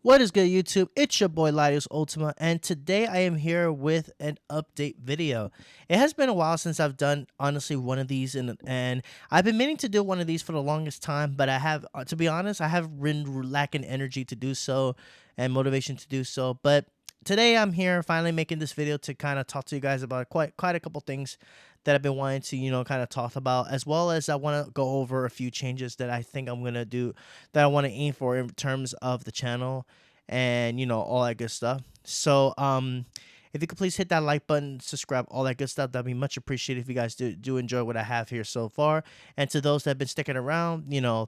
What is good, YouTube? It's your boy LatiosUltima, and today I am here with an update video. It has been a while since I've done honestly one of these, and I've been meaning to do one of these for the longest time, but I have, to be honest, I have been lacking energy to do so and motivation to do so. But today I'm here finally making this video to kind of talk to you guys about quite a couple things that I've been wanting to kind of talk about, as well as I want to go over a few changes that I think I'm gonna do, that I want to aim for in terms of the channel and all that good stuff. So if you could please hit that like button, subscribe, all that good stuff, that'd be much appreciated if you guys do enjoy what I have here so far. And to those that have been sticking around,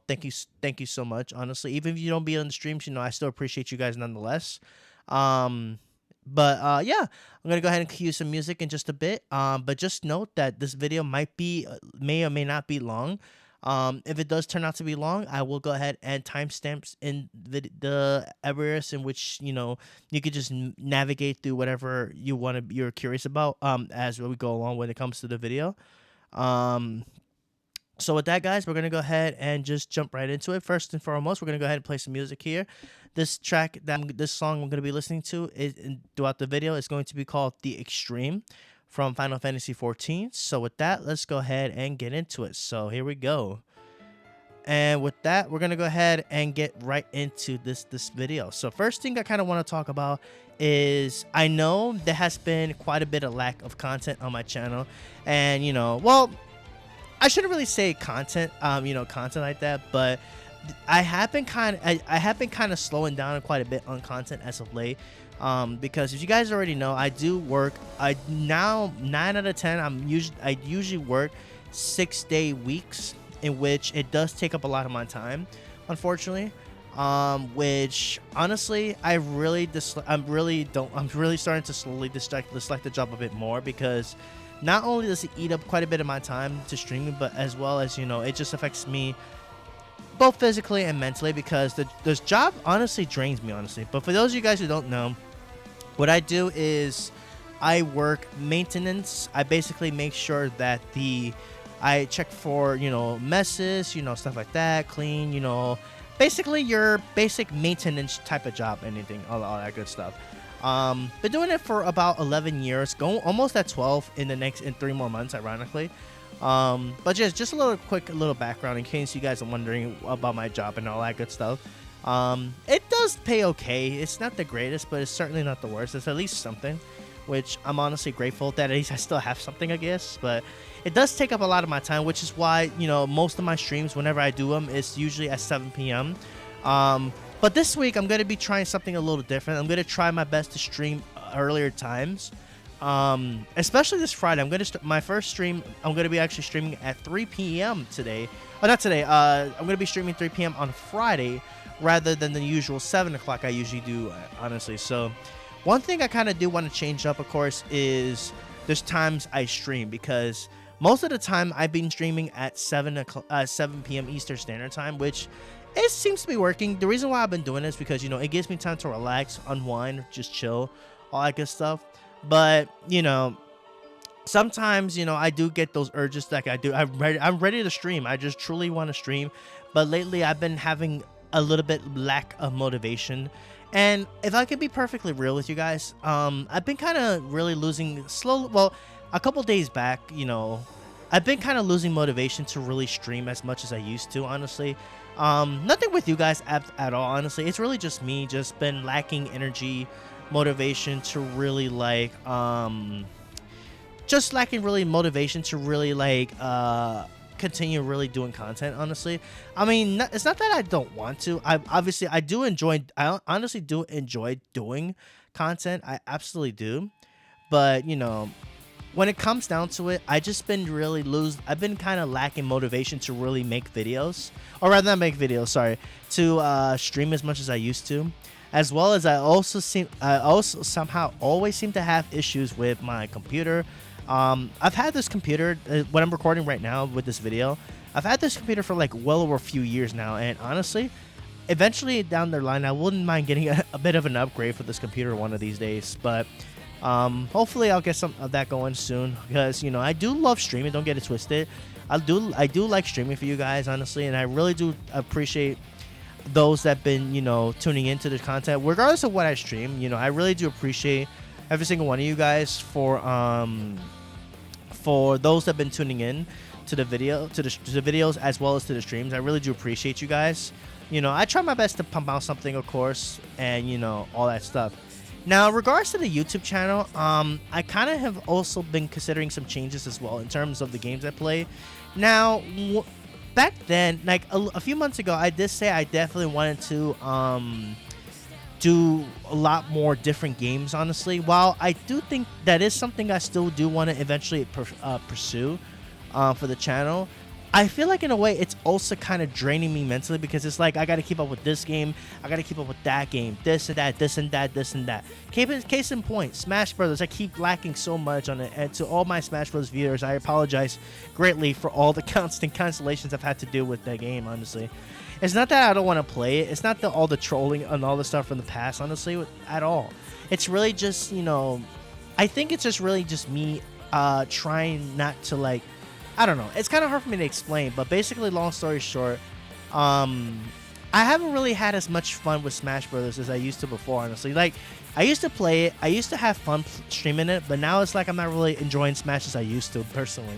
thank you so much. Honestly, even if you don't be on the streams, I still appreciate you guys nonetheless. um yeah, I'm gonna go ahead and cue some music in just a bit. But just note that this video may or may not be long. If it does turn out to be long, I will go ahead and timestamps in the areas in which you could just navigate through whatever you're curious about as we go along when it comes to the video. Um, so with that, guys, we're gonna go ahead and just jump right into it. First and foremost, we're gonna go ahead and play some music here. This song I'm gonna be listening to throughout the video is going to be called "The Extreme" from Final Fantasy 14. So with that, let's go ahead and get into it. So here we go. And with that, we're gonna go ahead and get right into this video. So first thing I kind of want to talk about is, I know there has been quite a bit of lack of content on my channel, and well, I shouldn't really say content, content like that, but I have been kind of slowing down quite a bit on content as of late. Because if you guys already know, I do work. I now 9 out of 10. I usually work 6-day weeks, in which it does take up a lot of my time, unfortunately. Which honestly, I'm really starting to slowly dislike the job a bit more, because not only does it eat up quite a bit of my time to streaming, but as well as it just affects me both physically and mentally, because this job honestly drains me, honestly. But for those of you guys who don't know, what I do is I work maintenance. I basically make sure that I check for messes, stuff like that, clean, basically your basic maintenance type of job, anything, all that good stuff. Been doing it for about 11 years, going almost at 12 in 3 more months, ironically. But just a little background in case you guys are wondering about my job and all that good stuff. It does pay okay. It's not the greatest, but it's certainly not the worst. It's at least something, which I'm honestly grateful that at least I still have something, I guess. But it does take up a lot of my time, which is why most of my streams, whenever I do them, it's usually at 7 p.m. But this week I'm gonna be trying something a little different. I'm gonna try my best to stream earlier times. Especially this Friday. I'm gonna my first stream. I'm gonna be actually streaming at 3 p.m. today. Oh, not today. I'm gonna be streaming 3 p.m. on Friday, rather than the usual 7 o'clock I usually do, honestly. So, one thing I kind of do want to change up, of course, is there's times I stream, because most of the time I've been streaming at 7 p.m. Eastern Standard Time, which it seems to be working. The reason why I've been doing this is because it gives me time to relax, unwind, just chill, all that good stuff. But sometimes I do get those urges, like I'm ready to stream. I just truly want to stream, but lately I've been having a little bit lack of motivation. And if I could be perfectly real with you guys, I've been kind of really losing a couple days back, I've been kind of losing motivation to really stream as much as I used to, honestly. Nothing with you guys at all, honestly. It's really just me, just been lacking energy, motivation to really just lacking really motivation to really continue really doing content, honestly. I mean, it's not that I don't want to. I honestly do enjoy doing content. I absolutely do. But when it comes down to it, I've been kind of lacking motivation to really make videos, or rather not make videos, sorry, to stream as much as I used to. As well as I also somehow always seem to have issues with my computer. I've had this computer, when I'm recording right now with this video, I've had this computer for well over a few years now, and honestly, eventually down the line I wouldn't mind getting a bit of an upgrade for this computer one of these days. But hopefully I'll get some of that going soon, because I do love streaming, don't get it twisted. I do like streaming for you guys, honestly, and I really do appreciate those that been, tuning into the content, regardless of what I stream. I really do appreciate every single one of you guys for those that have been tuning in to the videos as well as to the streams. I really do appreciate you guys. I try my best to pump out something, of course, and all that stuff. Now, in regards to the YouTube channel, I kind of have also been considering some changes as well in terms of the games I play. Now, back then, like a few months ago, I did say I definitely wanted to do a lot more different games, honestly. While I do think that is something I still do want to eventually pursue for the channel, I feel like in a way it's also kind of draining me mentally, because it's like I got to keep up with this game, I got to keep up with that game, this and that, this and that, this and that. Case in point, Smash Brothers. I keep lacking so much on it, and to all my Smash Bros viewers, I apologize greatly for all the constant cancellations I've had to do with that game, honestly. It's not that I don't want to play it. It's not all the trolling and all the stuff from the past, honestly, at all. It's really just, I think it's just really just me trying not to, like, I don't know. It's kind of hard for me to explain, but basically, long story short, I haven't really had as much fun with Smash Brothers as I used to before, honestly. Like, I used to play it. I used to have fun streaming it, but now it's like I'm not really enjoying Smash as I used to, personally.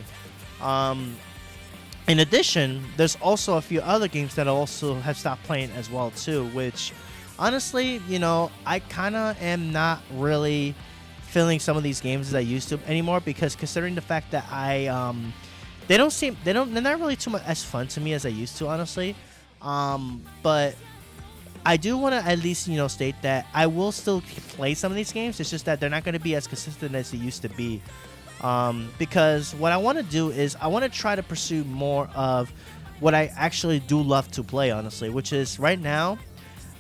In addition, there's also a few other games that I also have stopped playing as well, too, which, honestly, I kind of am not really feeling some of these games as I used to anymore, because considering the fact that they're not really too much as fun to me as I used to, honestly. But I do want to at least, state that I will still play some of these games. It's just that they're not going to be as consistent as they used to be. Because what I want to do is I want to try to pursue more of what I actually do love to play, honestly, which is right now,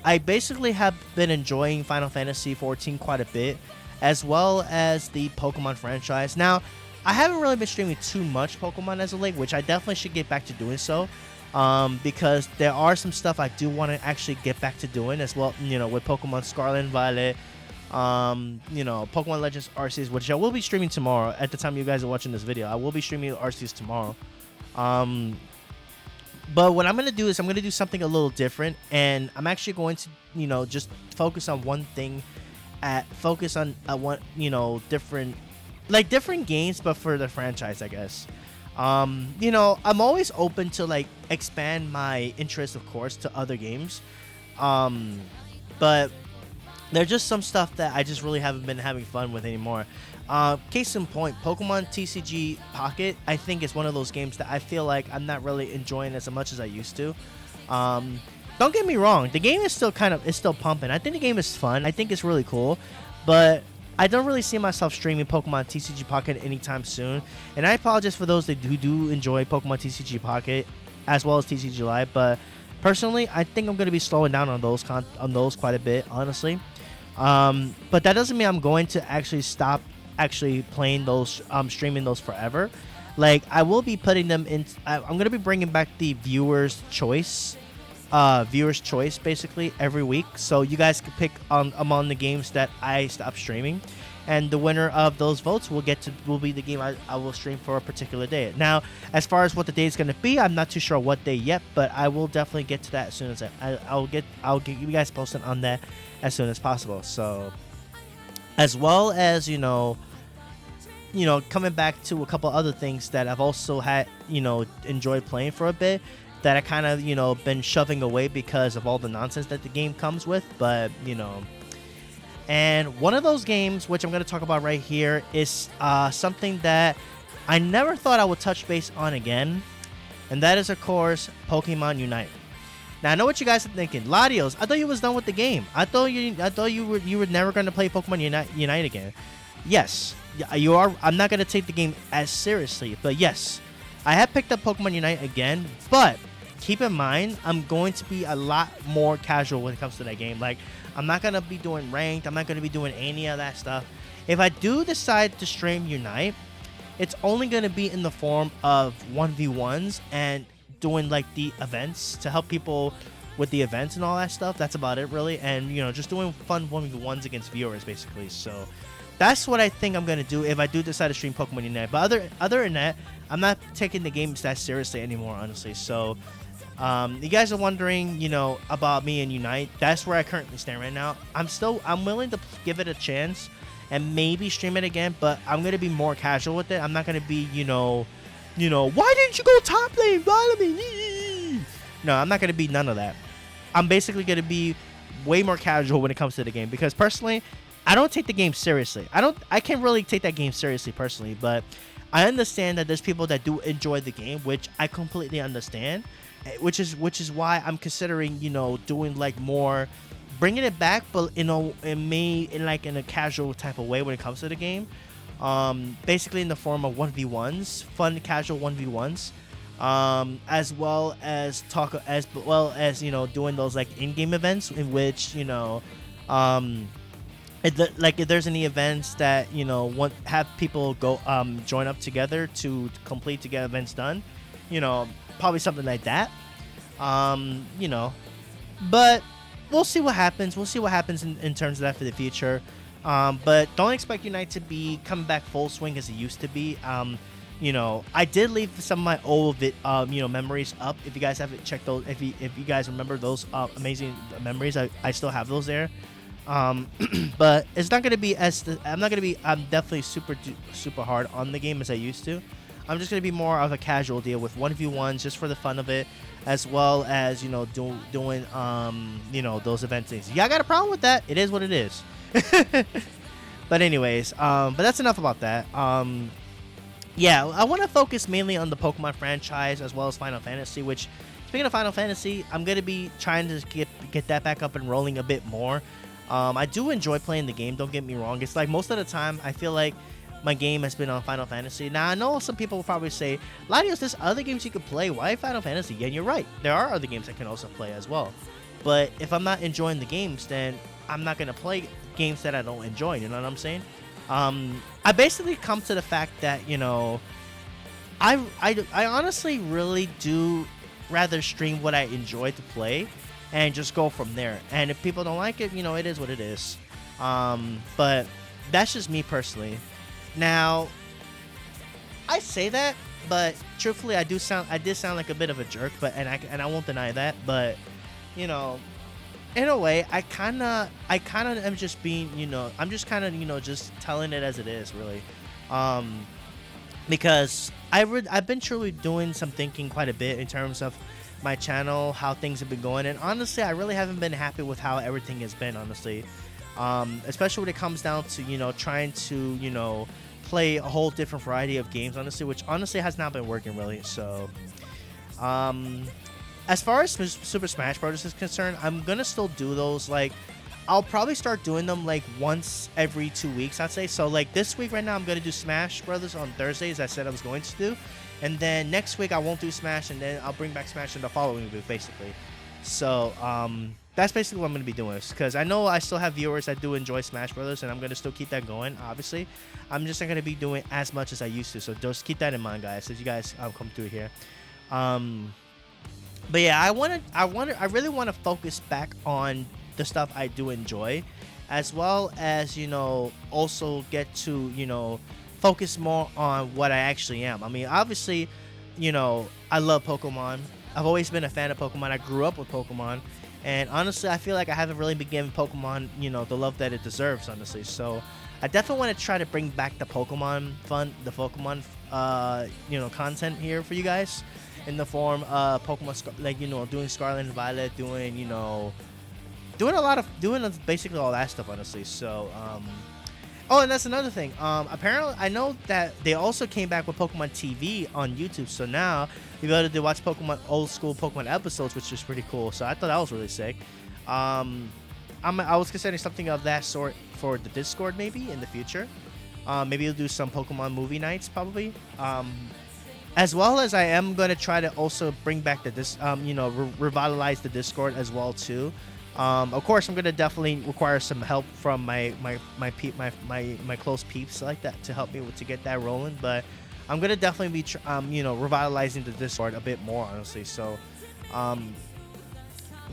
I basically have been enjoying Final Fantasy XIV quite a bit, as well as the Pokemon franchise. Now, I haven't really been streaming too much Pokemon as of late, which I definitely should get back to doing so, because there are some stuff I do want to actually get back to doing as well, with Pokemon Scarlet and Violet, Pokemon Legends Arceus, which I will be streaming tomorrow. At the time you guys are watching this video, I will be streaming Arceus tomorrow. But what I'm going to do is I'm going to do something a little different, and I'm actually going to, just focus on one thing, different games, but for the franchise, I guess. I'm always open to, like, expand my interest, of course, to other games. But there's just some stuff that I just really haven't been having fun with anymore. Case in point, Pokemon TCG Pocket, I think, is one of those games that I feel like I'm not really enjoying as much as I used to. Don't get me wrong, the game is still pumping. I think the game is fun. I think it's really cool, but I don't really see myself streaming Pokemon TCG Pocket anytime soon. And I apologize for those who do enjoy Pokemon TCG Pocket as well as TCG Live, but personally, I think I'm going to be slowing down on those quite a bit, honestly. But that doesn't mean I'm going to actually stop playing those, streaming those forever. Like, I will be putting them in. I'm going to be bringing back the viewer's choice basically every week, so you guys can pick among the games that I stop streaming, and the winner of those votes will be the game I will stream for a particular day. Now, as far as what the day is going to be, I'm not too sure what day yet, but I will definitely get to that as soon as I'll get you guys posted on that as soon as possible. So, as well as coming back to a couple other things that I've also had enjoyed playing for a bit, that I kind of, been shoving away because of all the nonsense that the game comes with. But, and one of those games, which I'm going to talk about right here, is something that I never thought I would touch base on again. And that is, of course, Pokemon Unite. Now, I know what you guys are thinking. Latios, I thought you was done with the game. I thought you were never going to play Pokemon Unite again. Yes, you are. I'm not going to take the game as seriously, but yes, I have picked up Pokemon Unite again, but keep in mind, I'm going to be a lot more casual when it comes to that game. Like, I'm not going to be doing ranked. I'm not going to be doing any of that stuff. If I do decide to stream Unite, it's only going to be in the form of 1v1s and doing, like, the events to help people with the events and all that stuff. That's about it, really. And, just doing fun 1v1s against viewers, basically. So that's what I think I'm going to do if I do decide to stream Pokemon Unite. But other than that, I'm not taking the games that seriously anymore, honestly. So You guys are wondering, about me and Unite. That's where I currently stand right now. I'm willing to give it a chance and maybe stream it again, but I'm gonna be more casual with it. I'm not gonna be, why didn't you go top lane? Follow me. No, I'm not gonna be none of that. I'm basically gonna be way more casual when it comes to the game because personally, I don't take the game seriously. I can't really take that game seriously personally, but I understand that there's people that do enjoy the game, which I completely understand. Which is why I'm considering, doing like more, bringing it back, but in a casual type of way when it comes to the game. Basically in the form of 1v1s, fun casual 1v1s, as well as doing those like in-game events in which if there's any events that have people go join up together to complete to get events done, probably something like that. But we'll see what happens. We'll see what happens in terms of that for the future. But don't expect Unite to be coming back full swing as it used to be. I did leave some of my old memories up. If you guys haven't checked those, if you guys remember those amazing memories, I still have those there. But it's not gonna be I'm definitely super hard on the game as I used to. I'm just gonna be more of a casual deal with 1v1s just for the fun of it, as well as doing those event things. Y'all got a problem with that? It is what it is. But anyways, but that's enough about that. Yeah, I want to focus mainly on the Pokemon franchise as well as Final Fantasy. Which, speaking of Final Fantasy, I'm gonna be trying to get that back up and rolling a bit more. I do enjoy playing the game. Don't get me wrong. It's like most of the time I feel like my game has been on Final Fantasy. Now, I know some people will probably say, Latios, there's other games you could play. Why Final Fantasy? Yeah, you're right. There are other games I can also play as well. But if I'm not enjoying the games, then I'm not going to play games that I don't enjoy. You know what I'm saying? I basically come to the fact that, I honestly really do rather stream what I enjoy to play and just go from there. And if people don't like it, it is what it is. But that's just me personally. Now, I say that, but truthfully, I did sound like a bit of a jerk, but I won't deny that. But in a way, I kind of am just being, I'm just kind of just telling it as it is, really, because I've been truly doing some thinking quite a bit in terms of my channel, how things have been going, and honestly, I really haven't been happy with how everything has been, honestly. Especially when it comes down to trying to play a whole different variety of games, honestly, which honestly has not been working really. So as far as Super Smash Bros is concerned, I'm gonna still do those. Like, I'll probably start doing them like once every 2 weeks, I'd say. So like this week right now, I'm gonna do Smash Brothers on Thursdays, I said I was going to do, and then next week I won't do Smash, and then I'll bring back Smash in the following week, basically. So that's basically what I'm going to be doing, because I know I still have viewers that do enjoy Smash Brothers, and I'm going to still keep that going, obviously. I'm just not going to be doing as much as I used to, so just keep that in mind, guys, as you guys come through here. But yeah, I really want to focus back on the stuff I do enjoy, as well as, also get to, focus more on what I actually am. I mean, obviously, I love Pokemon. I've always been a fan of Pokemon. I grew up with Pokemon. And honestly, I feel like I haven't really been giving Pokemon, the love that it deserves, honestly. So I definitely want to try to bring back the Pokemon content here for you guys, in the form of Pokemon, doing Scarlet and Violet, doing basically all that stuff, honestly. So, oh, and that's another thing. Apparently, I know that they also came back with Pokemon TV on YouTube. So now you'll be able to watch old school Pokemon episodes, which is pretty cool. So I thought that was really sick. I was considering something of that sort for the Discord maybe in the future. Maybe you'll do some Pokemon movie nights probably. As well as I am going to try to also bring back revitalize the Discord as well too. Of course, I'm gonna definitely require some help from my close peeps like that to help me to get that rolling. But I'm gonna definitely be revitalizing the Discord a bit more, honestly. So,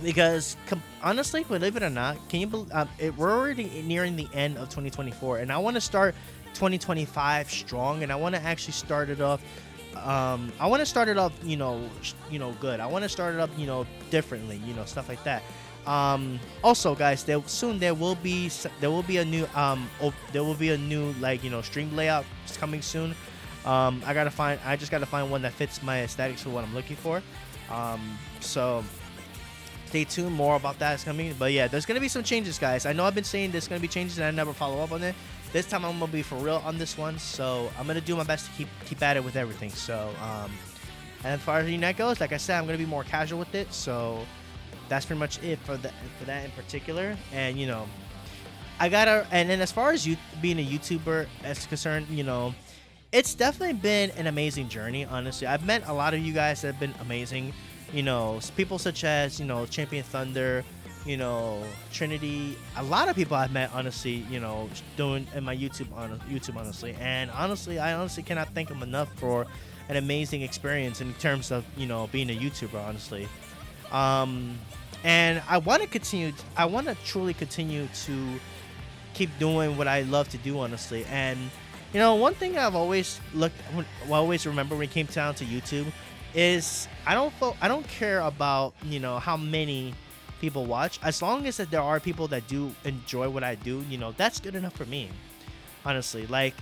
because honestly, believe it or not, can you believe we're already nearing the end of 2024, and I want to start 2025 strong, and I want to actually start it off I want to start it up, good. I want to start it up, differently, stuff like that. Also, guys, there will be a new there will be a new, like, stream layout coming soon. I just gotta find one that fits my aesthetics for what I'm looking for. So stay tuned. More about that is coming. But yeah, there's gonna be some changes, guys. I know I've been saying there's gonna be changes and I never follow up on it. This time I'm gonna be for real on this one. So I'm gonna do my best to keep at it with everything. So and as far as the net goes, like I said, I'm gonna be more casual with it. So that's pretty much it for that in particular. And and then as far as you being a YouTuber is concerned, it's definitely been an amazing journey. Honestly, I've met a lot of you guys that have been amazing. People such as Champion Thunder, Trinity. A lot of people I've met, honestly, doing in my YouTube honestly. And honestly, I honestly cannot thank them enough for an amazing experience in terms of being a YouTuber, honestly. And I want to continue. I want to truly continue to keep doing what I love to do, honestly. And one thing I've always always remember when it came down to YouTube is I don't care about how many people watch, as long as that there are people that do enjoy what I do. That's good enough for me, honestly. Like,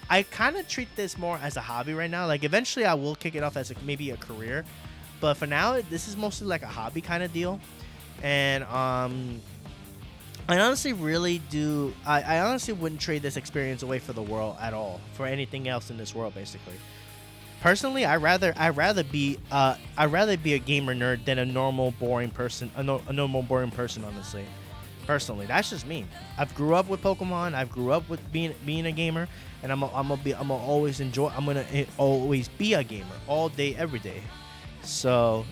I kind of treat this more as a hobby right now. Like, eventually I will kick it off as maybe a career, but for now this is mostly like a hobby kind of deal. And I honestly really do. I honestly wouldn't trade this experience away for the world at all, for anything else in this world, basically. Personally, I'd rather be a gamer nerd than a normal boring person. A normal boring person, honestly. Personally, that's just me. I've grew up with Pokemon. I've grew up with being a gamer, and I'm gonna always be a gamer all day, every day. So,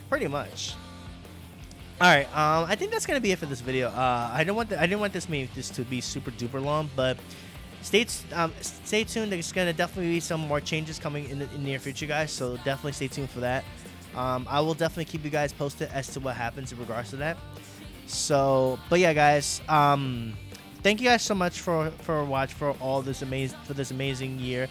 pretty much. All right, I think that's gonna be it for this video. I didn't want this to be super duper long, but stay tuned. There's gonna definitely be some more changes coming in the near future, guys. So definitely stay tuned for that. I will definitely keep you guys posted as to what happens in regards to that. So, but yeah, guys. Thank you guys so much for watching for all this amazing year.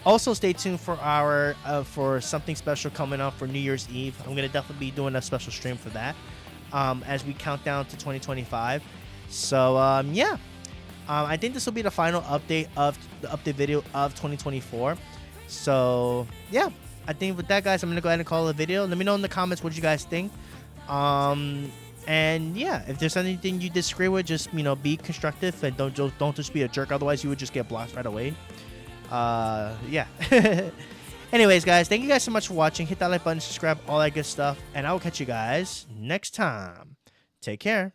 Also, stay tuned for our for something special coming up for New Year's Eve. I'm gonna definitely be doing a special stream for that as we count down to 2025. So yeah, I think this will be the final update video of 2024. So yeah, I think with that, guys, I'm gonna go ahead and call it a video. Let me know in the comments what you guys think. And yeah, if there's anything you disagree with, just be constructive and don't just be a jerk. Otherwise, you would just get blocked right away. Yeah. Anyways, guys, thank you guys so much for watching. Hit that like button, subscribe, all that good stuff, and I will catch you guys next time. Take care.